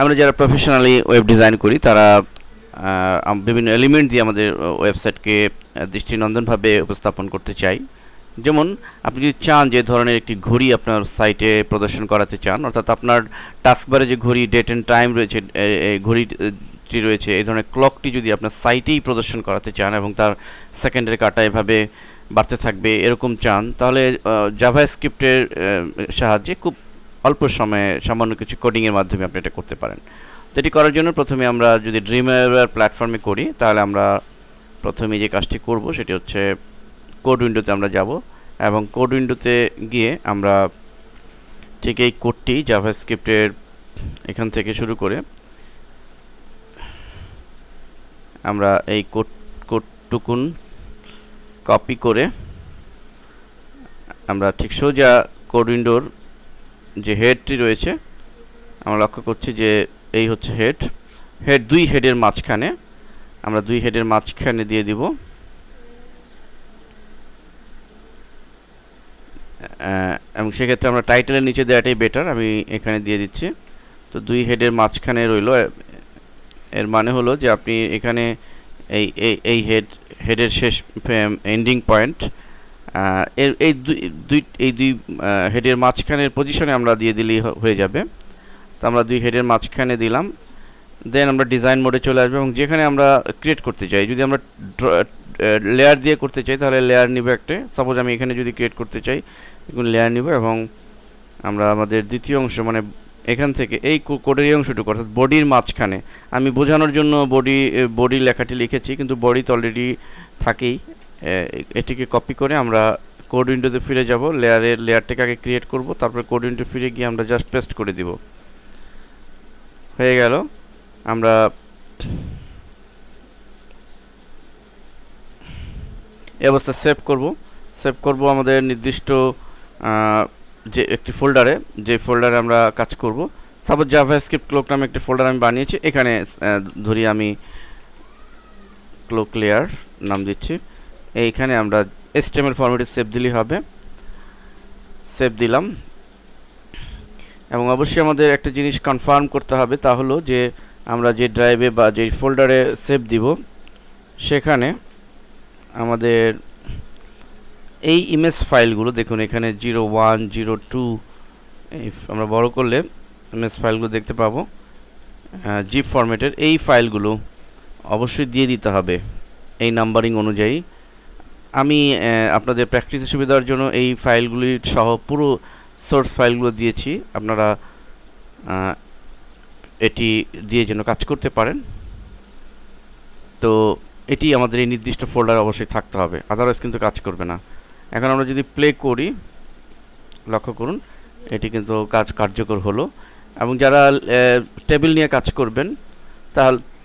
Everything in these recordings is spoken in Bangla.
আমরা যারা প্রফেশনালি ওয়েব ডিজাইন করি তারা বিভিন্ন এলিমেন্ট দিয়ে আমাদের ওয়েবসাইটকে দৃষ্টিনন্দনভাবে উপস্থাপন করতে চাই। যেমন আপনি যদি চান যে ধরনের একটি ঘড়ি আপনার সাইটে প্রদর্শন করাতে চান, অর্থাৎ আপনার টাস্কবারে যে ঘড়ি ডেট অ্যান্ড টাইম রয়েছে, এই ঘড়িটি রয়েছে, এই ধরনের ক্লকটি যদি আপনার সাইটেই প্রদর্শন করাতে চান এবং তার সেকেন্ডের কাটা এভাবে বাড়তে থাকবে এরকম চান, তাহলে জাভাস্ক্রিপ্টের সাহায্যে খুব অল্প সময়ে সামান্য কিছু কোডিংয়ের মাধ্যমে আপনি এটা করতে পারেন। তো এটি করার জন্য প্রথমে আমরা যদি ড্রিমওয়্যার প্ল্যাটফর্মে করি, তাহলে আমরা প্রথমে যে কাজটি করব সেটি হচ্ছে কোড উইন্ডোতে আমরা যাব এবং কোড উইন্ডোতে গিয়ে আমরা ঠিক এই কোডটি জাভাস্ক্রিপ্টের এখান থেকে শুরু করে আমরা এই কোডটুকুন কপি করে আমরা ঠিক সোজা কোড উইন্ডোর যে হেডটি রয়েছে আমরা লক্ষ্য করছি যে এই হচ্ছে হেড দুই হেডের মাঝখানে, আমরা দুই হেডের মাঝখানে দিয়ে দিব এবং সেক্ষেত্রে আমরা টাইটেলের নিচে দেওয়াটাই বেটার, আমি এখানে দিয়ে দিচ্ছি। তো দুই হেডের মাঝখানে রইল, এর মানে হলো যে আপনি এখানে এই হেডের শেষ এন্ডিং পয়েন্ট এই দুই হেডের মাঝখানের পজিশনে আমরা দিয়ে দিলেই হয়ে যাবে। তো আমরা দুই হেডের মাঝখানে দিলাম, দেন আমরা ডিজাইন মোডে চলে আসবো এবং যেখানে আমরা ক্রিয়েট করতে চাই, যদি আমরা লেয়ার দিয়ে করতে চাই তাহলে লেয়ার নিব একটা। সাপোজ আমি এখানে যদি ক্রিয়েট করতে চাই দেখুন লেয়ার নিব এবং আমরা আমাদের দ্বিতীয় অংশ মানে এখান থেকে এই কোডের এই অংশটুকু অর্থাৎ বডির মাঝখানে, আমি বোঝানোর জন্য বডি লেখাটি লিখেছি কিন্তু বডি তো অলরেডি থাকেই, এটিকে কপি করে আমরা কোড উইন্ডোতে ফিরে যাব, লেয়ারটাকে আগে ক্রিয়েট করব, তারপরে কোড উইন্ডো ফিরে গিয়ে আমরা জাস্ট পেস্ট করে দিব, হয়ে গেল। আমরা এই অবস্থা সেভ করব আমাদের নির্দিষ্ট যে একটি ফোল্ডারে, যে ফোল্ডারে আমরা কাজ করব। সাপোজ জাভাস্ক্রিপ্ট ক্লোক নামে একটি ফোল্ডার আমি বানিয়েছি, এখানে ধরি আমি ক্লোক লেয়ার নাম দিচ্ছি, এইখানে আমরা HTML ফরম্যাটে সেভ দিলেই হবে। সেভ দিলাম এবং অবশ্যই আমাদের একটা জিনিস কনফার্ম করতে হবে, তা হলো যে আমরা যে ড্রাইভে বা যে ফোল্ডারে সেভ দিব সেখানে আমাদের এই ইমেজ ফাইলগুলো দেখুন এখানে 01, 02 আমরা বড় করলে ইমেজ ফাইলগুলো দেখতে পাবো, জিপ ফরম্যাটের এই ফাইলগুলো অবশ্যই দিয়ে দিতে হবে এই নাম্বারিং অনুযায়ী। আমি আপনাদের প্র্যাকটিসের সুবিধার জন্য এই ফাইলগুলি সহ পুরো সোর্স ফাইলগুলো দিয়েছি, আপনারা এটি দিয়ে যেন কাজ করতে পারেন। তো এটি আমাদের এই নির্দিষ্ট ফোল্ডারে অবশ্যই থাকতে হবে, আদারওয়াইজ কিন্তু কাজ করবে না। এখন আমরা যদি প্লে করি লক্ষ্য করুন এটি কিন্তু কার্যকর হলো। এবং যারা টেবিল নিয়ে কাজ করবেন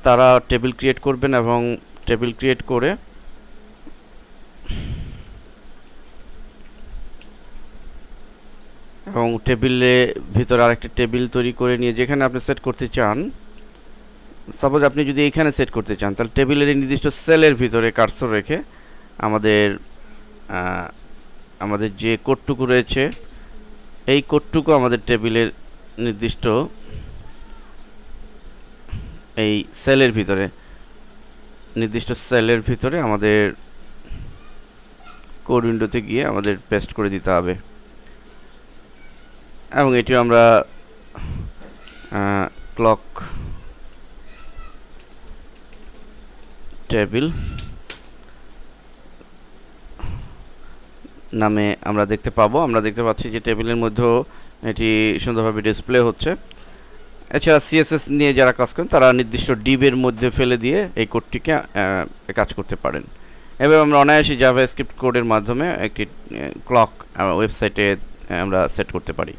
তারা টেবিল ক্রিয়েট করবেন এবং টেবিল ক্রিয়েট করে এবং টেবিলে ভিতরে আরেকটা টেবিল তৈরি করে নিয়ে যেখানে আপনি সেট করতে চান, সাপোজ আপনি যদি এইখানে সেট করতে চান তাহলে টেবিলের নির্দিষ্ট সেলের ভিতরে কার্সর রেখে আমাদের যে কোডটুকু রয়েছে এই কোডটুকু আমাদের টেবিলের নির্দিষ্ট এই সেলের ভিতরে আমাদের কোড উইন্ডোতে গিয়ে আমাদের পেস্ট করে দিতে হবে এবং এটিও আমরা ক্লক টেবিল নামে আমরা দেখতে পাবো। আমরা দেখতে পাচ্ছি যে টেবিলের মধ্যেও এটি সুন্দরভাবে ডিসপ্লে হচ্ছে। এছাড়া CSS নিয়ে যারা কাজ করেন তারা নির্দিষ্ট ডিবের মধ্যে ফেলে দিয়ে এই কোডটিকে কাজ করতে পারেন। এভাবে আমরা অনায়াসে জাভাস্ক্রিপ্ট কোডের মাধ্যমে একটি ক্লক ওয়েবসাইটে আমরা সেট করতে পারি।